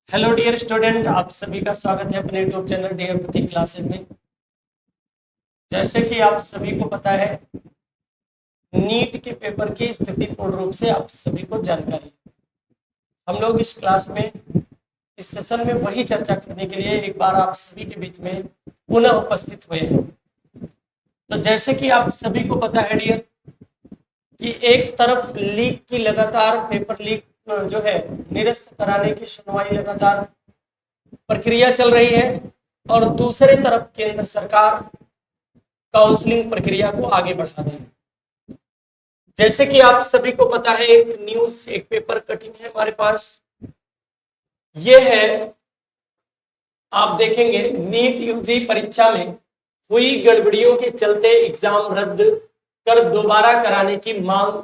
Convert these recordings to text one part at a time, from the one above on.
Hello dear student, आप सभी का स्वागत है अपने यूट्यूब चैनल डियर प्रतीक क्लासेज में। जैसे कि आप सभी को पता है, नीट के पेपर की स्थिति पूर्ण रूप से आप सभी को जानकारी है। हम लोग इस क्लास में इस सेशन में वही चर्चा करने के लिए एक बार आप सभी के बीच में पुनः उपस्थित हुए हैं। तो जैसे कि आप सभी को पता है डियर, कि एक तरफ लीक की लगातार पेपर लीक जो है निरस्त कराने की सुनवाई लगातार प्रक्रिया चल रही है, और दूसरे तरफ केंद्र सरकार काउंसलिंग प्रक्रिया को आगे बढ़ा रही है। जैसे कि आप सभी को पता है, एक न्यूज, एक पेपर कटिंग है हमारे पास। ये है, आप देखेंगे, नीट यूजी परीक्षा में हुई गड़बड़ियों के चलते एग्जाम रद्द कर दोबारा कराने की मांग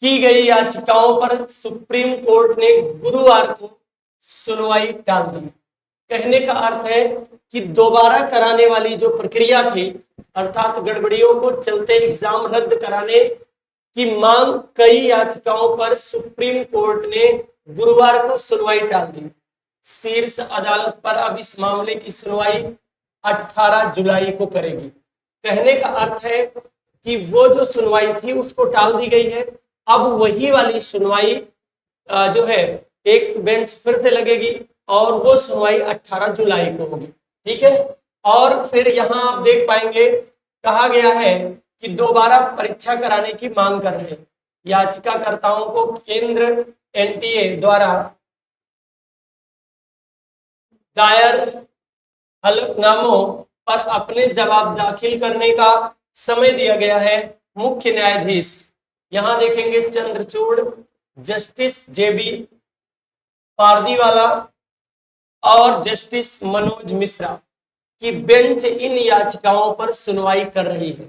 की गई याचिकाओं पर सुप्रीम कोर्ट ने गुरुवार को सुनवाई टाल दी। कहने का अर्थ है कि दोबारा कराने वाली जो प्रक्रिया थी, अर्थात गड़बड़ियों को चलते एग्जाम रद्द कराने की मांग कई याचिकाओं पर सुप्रीम कोर्ट ने गुरुवार को सुनवाई टाल दी। शीर्ष अदालत पर अब इस मामले की सुनवाई 18 जुलाई को करेगी। कहने का अर्थ है कि वो जो सुनवाई थी उसको टाल दी गई है। अब वही वाली सुनवाई जो है एक बेंच फिर से लगेगी, और वो सुनवाई 18 जुलाई को होगी। ठीक है। और फिर यहाँ आप देख पाएंगे, कहा गया है कि दोबारा परीक्षा कराने की मांग कर रहे हैं याचिकाकर्ताओं को केंद्र एनटीए द्वारा दायर हलफनामों पर अपने जवाब दाखिल करने का समय दिया गया है। मुख्य न्यायाधीश, यहां देखेंगे चंद्रचूड़, जस्टिस जेबी पारदीवाला और जस्टिस मनोज मिश्रा की बेंच इन याचिकाओं पर सुनवाई कर रही है।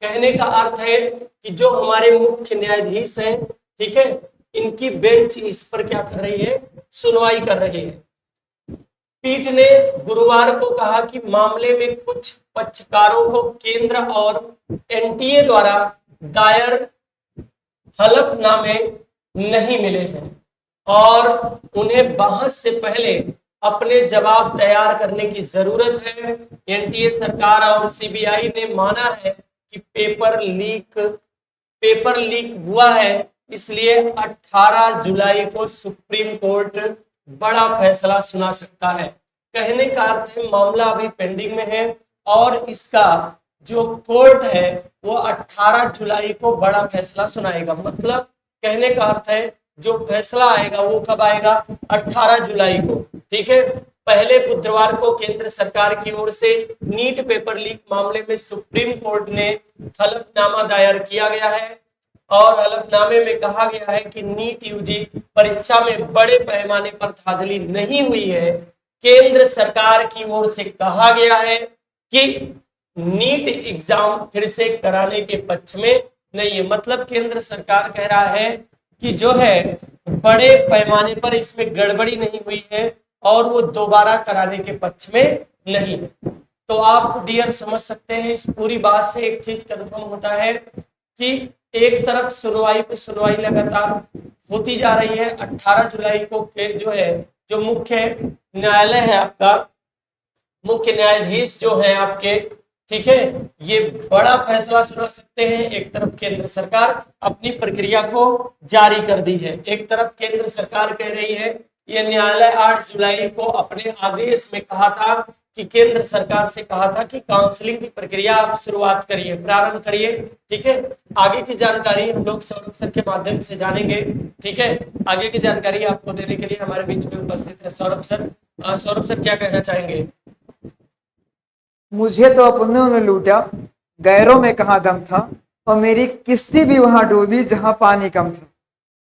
कहने का अर्थ है कि जो हमारे मुख्य न्यायाधीश हैं, ठीक है, इनकी बेंच इस पर क्या कर रही है, सुनवाई कर रही है। पीठ ने गुरुवार को कहा कि मामले में कुछ पक्षकारों को केंद्र और एनटीए द्वारा दायर हलफनामे नहीं मिले हैं और उन्हें बहस से पहले अपने जवाब तैयार करने की जरूरत है। एनटीए सरकार और सीबीआई ने माना है कि पेपर लीक हुआ है, इसलिए 18 जुलाई को सुप्रीम कोर्ट बड़ा फैसला सुना सकता है। कहने का अर्थ है मामला अभी पेंडिंग में है, और इसका जो कोर्ट है वो 18 जुलाई को बड़ा फैसला सुनाएगा। मतलब कहने का अर्थ है जो फैसला आएगा वो कब आएगा, 18 जुलाई को। ठीक है। पहले बुधवार को केंद्र सरकार की ओर से नीट पेपर लीक मामले में सुप्रीम कोर्ट ने हलफनामा दायर किया गया है, और हलफनामे में कहा गया है कि नीट यूजी परीक्षा में बड़े पैमाने पर धांधली नहीं हुई है। केंद्र सरकार की ओर से कहा गया है कि नीट एग्जाम फिर से कराने के पक्ष में नहीं है। मतलब केंद्र सरकार कह रहा है कि जो है बड़े पैमाने पर इसमें गड़बड़ी नहीं हुई है, और वो दोबारा कराने के पक्ष में नहीं है। तो आप डियर समझ सकते हैं, इस पूरी बात से एक चीज कंफर्म होता है कि एक तरफ सुनवाई पे सुनवाई लगातार होती जा रही है। 18 जुलाई को के जो है, जो मुख्य न्यायालय है आपका, मुख्य न्यायाधीश जो है आपके, ठीक है, ये बड़ा फैसला सुना सकते हैं। एक तरफ केंद्र सरकार अपनी प्रक्रिया को जारी कर दी है, एक तरफ केंद्र सरकार कह रही है, ये न्यायालय 8 जुलाई को अपने आदेश में कहा था कि केंद्र सरकार से कहा था कि काउंसलिंग की प्रक्रिया आप शुरुआत करिए, प्रारंभ करिए। ठीक है। आगे की जानकारी हम लोग सौरभ सर के माध्यम से जानेंगे। ठीक है। आगे की जानकारी आपको देने के लिए हमारे बीच में उपस्थित है सौरभ सर। सौरभ सर क्या कहना चाहेंगे? मुझे तो अपनों ने लूटा, गैरों में कहाँ दम था, और मेरी किश्ती भी वहां डूबी जहां पानी कम था।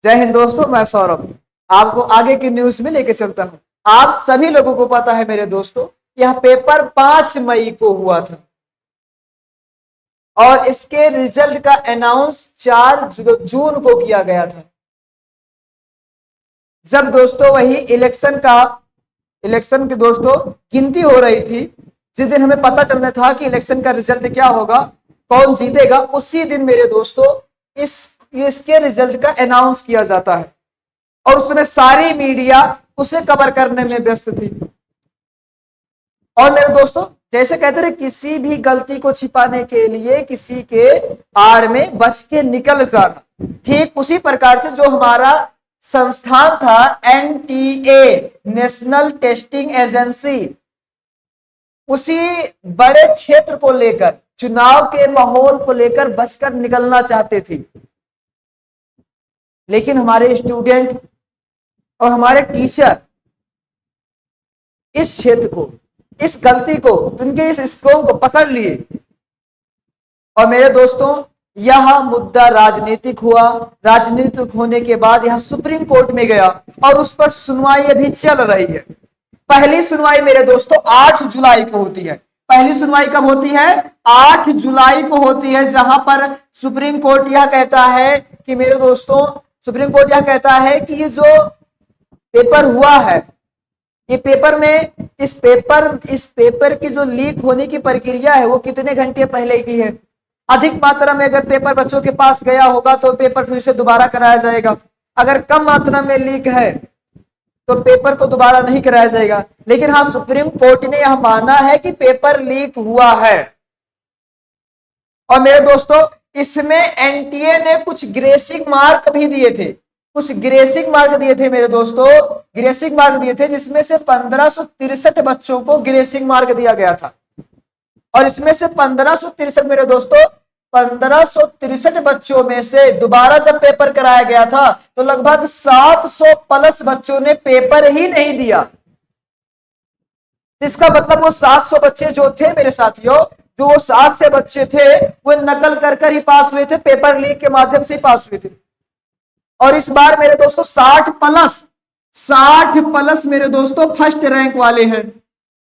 जय हिंद दोस्तों, मैं सौरभ आपको आगे की न्यूज में लेके चलता हूं। आप सभी लोगों को पता है मेरे दोस्तों, यह पेपर 5 मई को हुआ था, और इसके रिजल्ट का अनाउंस 4 जून को किया गया था। जब दोस्तों वही इलेक्शन की दोस्तों गिनती हो रही थी, जिस दिन हमें पता चलना था कि इलेक्शन का रिजल्ट क्या होगा, कौन जीतेगा, उसी दिन मेरे दोस्तों इसके रिजल्ट का अनाउंस किया जाता है। और उसमें सारी मीडिया उसे कवर करने में व्यस्त थी। और मेरे दोस्तों, जैसे कहते रहे, किसी भी गलती को छिपाने के लिए किसी के आड़ में बच के निकल जाना, ठीक उसी प्रकार से जो हमारा संस्थान था एनटीए, नेशनल टेस्टिंग एजेंसी, उसी बड़े क्षेत्र को लेकर, चुनाव के माहौल को लेकर बचकर निकलना चाहते थे। लेकिन हमारे स्टूडेंट और हमारे टीचर इस क्षेत्र को, इस गलती को, उनके इस स्कोप को पकड़ लिए। और मेरे दोस्तों, यह मुद्दा राजनीतिक हुआ। राजनीतिक होने के बाद यह सुप्रीम कोर्ट में गया और उस पर सुनवाई अभी चल रही है। पहली सुनवाई मेरे दोस्तों 8 जुलाई को होती है। पहली सुनवाई कब होती है? 8 जुलाई को होती है, जहां पर सुप्रीम कोर्ट यह कहता है कि मेरे दोस्तों, सुप्रीम कोर्ट यह कहता है कि ये जो पेपर हुआ है, ये पेपर में इस पेपर की जो लीक होने की प्रक्रिया है वो कितने घंटे पहले की है। अधिक मात्रा में अगर पेपर बच्चों के पास गया होगा तो पेपर फिर से दोबारा कराया जाएगा। अगर कम मात्रा में लीक है तो पेपर को दोबारा नहीं कराया जाएगा। लेकिन हाँ, सुप्रीम कोर्ट ने यह माना है कि पेपर लीक हुआ है। और मेरे दोस्तों, इसमें एनटीए ने कुछ ग्रेसिंग मार्क भी दिए थे, कुछ ग्रेसिंग मार्क दिए थे मेरे दोस्तों, ग्रेसिंग मार्क दिए थे, जिसमें से 1563 बच्चों को ग्रेसिंग मार्क दिया गया था। और इसमें से 1563 मेरे दोस्तों, 1563 बच्चों में से दोबारा जब पेपर कराया गया था तो लगभग 700 प्लस बच्चों ने पेपर ही नहीं दिया। इसका मतलब वो 700 बच्चे जो थे मेरे साथियों, जो वो 700 बच्चे थे, वो नकल कर ही पास हुए थे, पेपर लीक के माध्यम से पास हुए थे। और इस बार मेरे दोस्तों 60 प्लस मेरे दोस्तों फर्स्ट रैंक वाले हैं,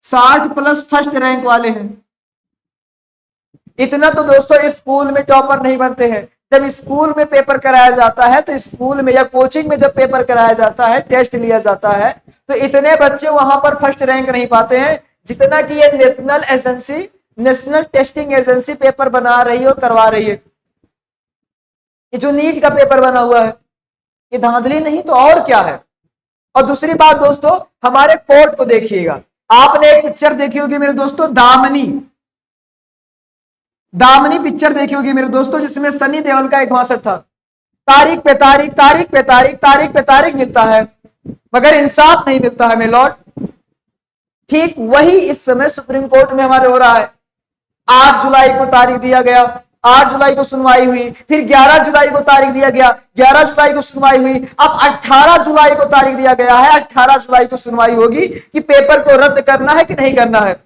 60 प्लस फर्स्ट रैंक वाले हैं। इतना तो दोस्तों स्कूल में टॉपर नहीं बनते हैं। जब स्कूल में पेपर कराया जाता है तो स्कूल में या कोचिंग में जब पेपर कराया जाता है, टेस्ट लिया जाता है, तो इतने बच्चे वहां पर फर्स्ट रैंक नहीं पाते हैं जितना कि ये नेशनल टेस्टिंग एजेंसी पेपर बना रही है और करवा रही है। ये जो नीट का पेपर बना हुआ है, ये धांधली नहीं तो और क्या है। और दूसरी बात दोस्तों, हमारे कोर्ट को देखिएगा। आपने एक पिक्चर देखी होगी मेरे दोस्तों, दामनी पिक्चर देखी होगी मेरे दोस्तों, जिसमें सनी देओल का एक भाषण था, तारीख पे तारीख मिलता है मगर इंसाफ नहीं मिलता है मेरे लॉर्ड। ठीक वही इस समय सुप्रीम कोर्ट में हमारे हो रहा है। 8 जुलाई को तारीख दिया गया, 8 जुलाई को सुनवाई हुई, फिर 11 जुलाई को तारीख दिया गया, 11 जुलाई को सुनवाई हुई, अब 18 जुलाई को तारीख दिया गया है। 18 जुलाई को सुनवाई होगी कि पेपर को रद्द करना है कि नहीं करना है।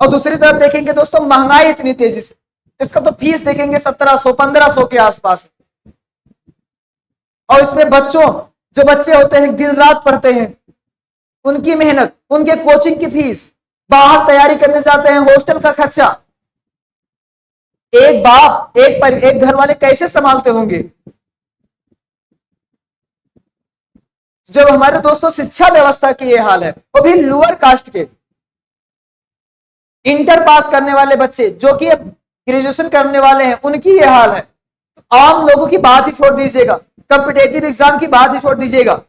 और दूसरी तरफ देखेंगे दोस्तों, महंगाई इतनी तेजी से, इसका तो फीस देखेंगे 1700-1500 के आसपास। और इसमें जो बच्चे होते हैं दिन रात पढ़ते हैं, उनकी मेहनत, उनके कोचिंग की फीस, बाहर तैयारी करने जाते हैं, हॉस्टल का खर्चा, एक बाप एक घर वाले कैसे संभालते होंगे। जब हमारे दोस्तों शिक्षा व्यवस्था की ये हाल है, वो भी लोअर कास्ट के इंटर पास करने वाले बच्चे जो कि ग्रेजुएशन करने वाले हैं, उनकी ये हाल है। तो आम लोगों की बात ही छोड़ दीजिएगा, कॉम्पिटेटिव एग्जाम की बात ही छोड़ दीजिएगा।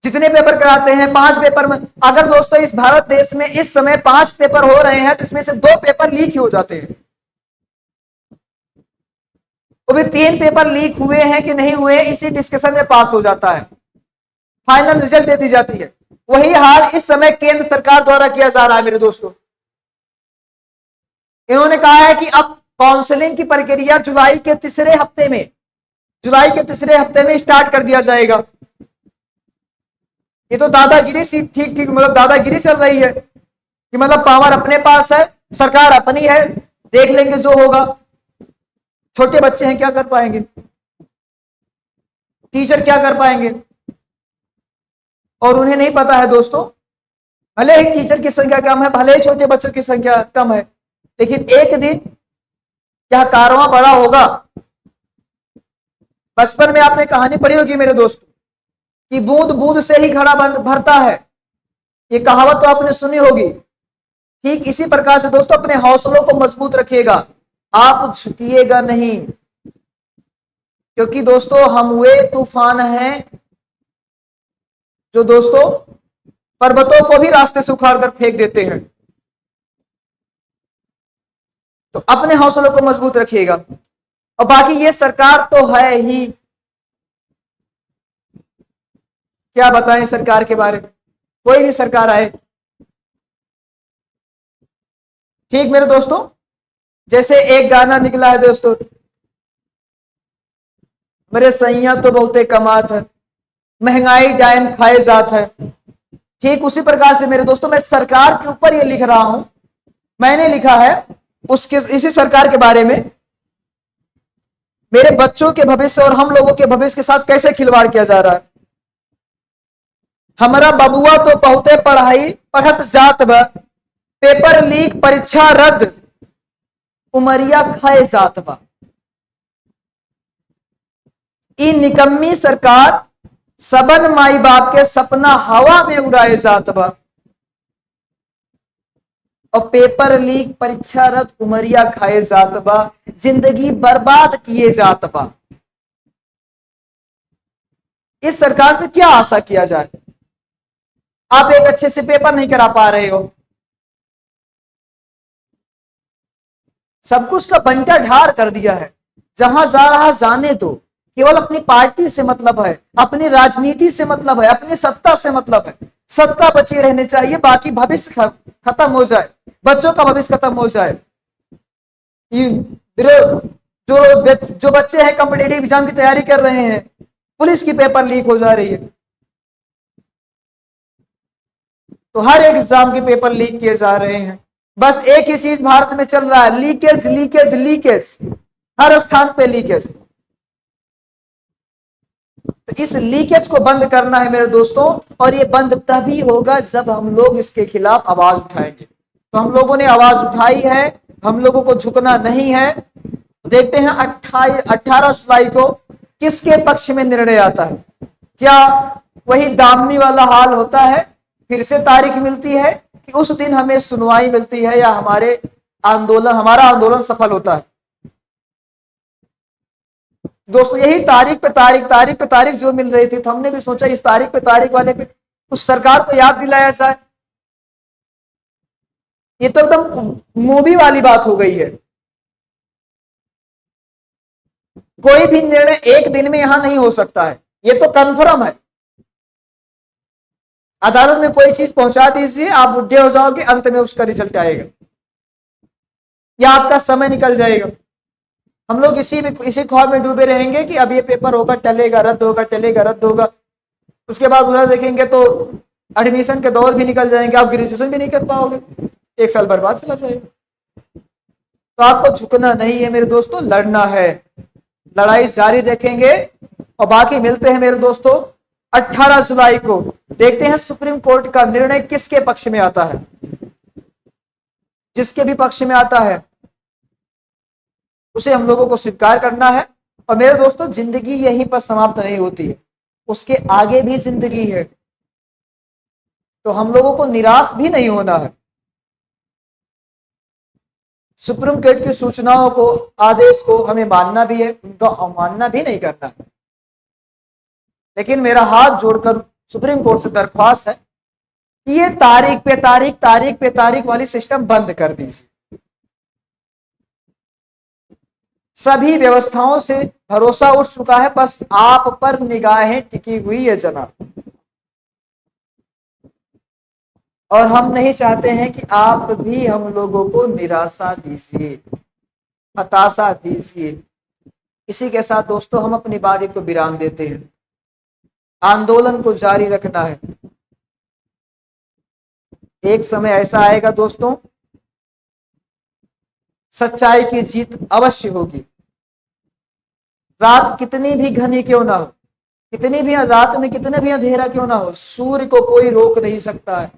जितने पेपर कराते हैं, 5 पेपर में, अगर दोस्तों इस भारत देश में इस समय 5 पेपर हो रहे हैं तो इसमें से 2 पेपर लीक ही हो जाते हैं। वो भी 3 पेपर लीक हुए हैं कि नहीं हुए, इसी डिस्कशन में पास हो जाता है, फाइनल रिजल्ट दे दी जाती है। वही हाल इस समय केंद्र सरकार द्वारा किया जा रहा है मेरे दोस्तों। इन्होंने कहा है कि अब काउंसलिंग की प्रक्रिया जुलाई के तीसरे हफ्ते में स्टार्ट कर दिया जाएगा। ये तो दादागिरी सी ठीक मतलब दादागिरी चल रही है कि मतलब पावर अपने पास है, सरकार अपनी है, देख लेंगे जो होगा। छोटे बच्चे हैं, क्या कर पाएंगे, टीचर क्या कर पाएंगे। और उन्हें नहीं पता है दोस्तों, भले ही टीचर की संख्या कम है, भले ही छोटे बच्चों की संख्या कम है, लेकिन एक दिन यह कारवां बड़ा होगा। बचपन में आपने कहानी पढ़ी होगी मेरे दोस्तों कि बूंद बूंद से ही घड़ा भरता है, ये कहावत तो आपने सुनी होगी। ठीक इसी प्रकार से दोस्तों अपने हौसलों को मजबूत रखिएगा, आप झुकिएगा नहीं, क्योंकि दोस्तों हम वे तूफान हैं जो दोस्तों पर्वतों को भी रास्ते से उखाड़ कर फेंक देते हैं। तो अपने हौसलों को मजबूत रखिएगा। और बाकी ये सरकार तो है ही, क्या बताएं सरकार के बारे में, कोई भी सरकार आए। ठीक मेरे दोस्तों, जैसे एक गाना निकला है दोस्तों, मेरे सैया तो बहुते कमात है, महंगाई डायन खाए जात है। ठीक उसी प्रकार से मेरे दोस्तों मैं सरकार के ऊपर ये लिख रहा हूं, मैंने लिखा है उसके इसी सरकार के बारे में, मेरे बच्चों के भविष्य और हम लोगों के भविष्य के साथ कैसे खिलवाड़ किया जा रहा है। हमारा बबुआ तो बहुते पढ़ाई पढ़त जात बा, पेपर लीक परीक्षा रद्द, उमरिया खाए जात बा। ई निकम्मी सरकार सबन माई बाप के सपना हवा में उड़ाए जात बा, और पेपर लीक परीक्षा रद्द उमरिया खाए जात बा, जिंदगी बर्बाद किए जात बा। इस सरकार से क्या आशा किया जाए। आप एक अच्छे से पेपर नहीं करा पा रहे हो, सब कुछ का बंटा ढार कर दिया है, जहां जा रहा जाने दो, केवल अपनी पार्टी से मतलब है, अपनी राजनीति से मतलब है, अपनी सत्ता से मतलब है। सत्ता बची रहने चाहिए, बाकी भविष्य खत्म हो जाए, बच्चों का भविष्य खत्म हो जाए। जो बच्चे हैं कॉम्पिटेटिव एग्जाम की तैयारी कर रहे हैं, पुलिस की पेपर लीक हो जा रही है, तो हर एक एग्जाम के पेपर लीक किए जा रहे हैं। बस एक ही चीज भारत में चल रहा है, लीकेज लीकेज लीकेज, हर स्थान पे लीकेज। तो इस लीकेज को बंद करना है मेरे दोस्तों, और ये बंद तभी होगा जब हम लोग इसके खिलाफ आवाज उठाएंगे। तो हम लोगों ने आवाज उठाई है, हम लोगों को झुकना नहीं है। देखते हैं 18 जुलाई को किसके पक्ष में निर्णय आता है। क्या वही दामनी वाला हाल होता है, फिर से तारीख मिलती है, कि उस दिन हमें सुनवाई मिलती है, या हमारा आंदोलन सफल होता है। दोस्तों यही तारीख पे तारीख जो मिल रही थी, तो हमने भी सोचा इस तारीख पे तारीख वाले पे उस सरकार को याद दिलाया जाए। ये तो एकदम मूवी वाली बात हो गई है। कोई भी निर्णय एक दिन में यहां नहीं हो सकता है, ये तो कन्फर्म है। अदालत में कोई चीज पहुंचा दीजिए, आप बुढ़े हो जाओगे, अंत में उसका रिजल्ट आएगा, या आपका समय निकल जाएगा। हम लोग इसी ख्वाब में डूबे रहेंगे कि अब ये पेपर होगा, टलेगा, रद्द होगा, टलेगा, रद्द होगा। उसके बाद उधर देखेंगे तो एडमिशन के दौर भी निकल जाएंगे, आप ग्रेजुएशन भी नहीं कर पाओगे, एक साल बर्बाद चला जाएगा। तो आपको झुकना नहीं है मेरे दोस्तों, लड़ना है, लड़ाई जारी रखेंगे। और बाकी मिलते हैं मेरे दोस्तों 18 जुलाई को, देखते हैं सुप्रीम कोर्ट का निर्णय किसके पक्ष में आता है। जिसके भी पक्ष में आता है उसे हम लोगों को स्वीकार करना है। और मेरे दोस्तों जिंदगी यहीं पर समाप्त नहीं होती है, उसके आगे भी जिंदगी है, तो हम लोगों को निराश भी नहीं होना है। सुप्रीम कोर्ट की सूचनाओं को, आदेश को हमें मानना भी है, उनका अवमानना भी नहीं करना है। लेकिन मेरा हाथ जोड़कर सुप्रीम कोर्ट से दरख्वास्त है कि ये तारीख पे तारीख वाली सिस्टम बंद कर दीजिए। सभी व्यवस्थाओं से भरोसा उठ चुका है, बस आप पर निगाहें टिकी हुई है जनाब। और हम नहीं चाहते हैं कि आप भी हम लोगों को निराशा दीजिए, हताशा दीजिए। इसी के साथ दोस्तों हम अपनी बारी को विराम देते हैं। आंदोलन को जारी रखना है। एक समय ऐसा आएगा दोस्तों, सच्चाई की जीत अवश्य होगी। रात कितनी भी घनी क्यों ना हो, कितनी भी रात में कितने भी अंधेरा क्यों ना हो, सूर्य को कोई रोक नहीं सकता है।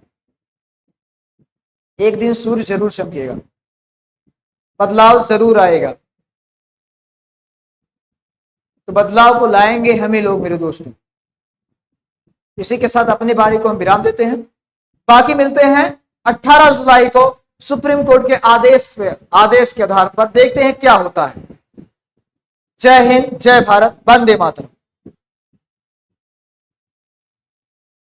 एक दिन सूर्य जरूर चमकेगा, बदलाव जरूर आएगा। तो बदलाव को लाएंगे हमें लोग मेरे दोस्तों। इसी के साथ अपनी बारी को हम विराम देते हैं। बाकी मिलते हैं 18 जुलाई को सुप्रीम कोर्ट के आदेश के आधार पर, देखते हैं क्या होता है। जय हिंद, जय भारत, वंदे मातरम।